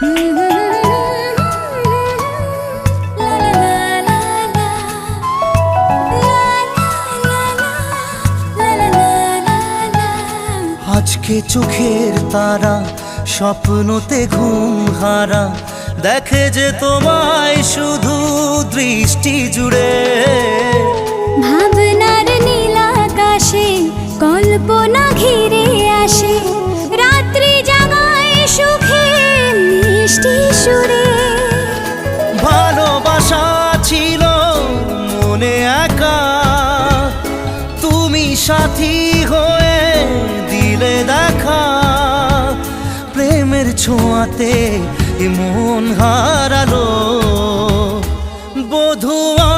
আজকে চোখের তারা স্বপ্নতে ঘুম হারা দেখে যে তোমায় শুধু দৃষ্টি জুড়ে। ভাবনার নীল আকাশে কল্পনা ঘিরে আসে, রাত্রি জাগায় সুখে মিষ্টি সুরে। ভালোবাসা ছিল মনে একা, তুমি সাথী হয়ে দিলে দেখা। প্রেমের ছোঁয়াতে মন হারালো বধুয়া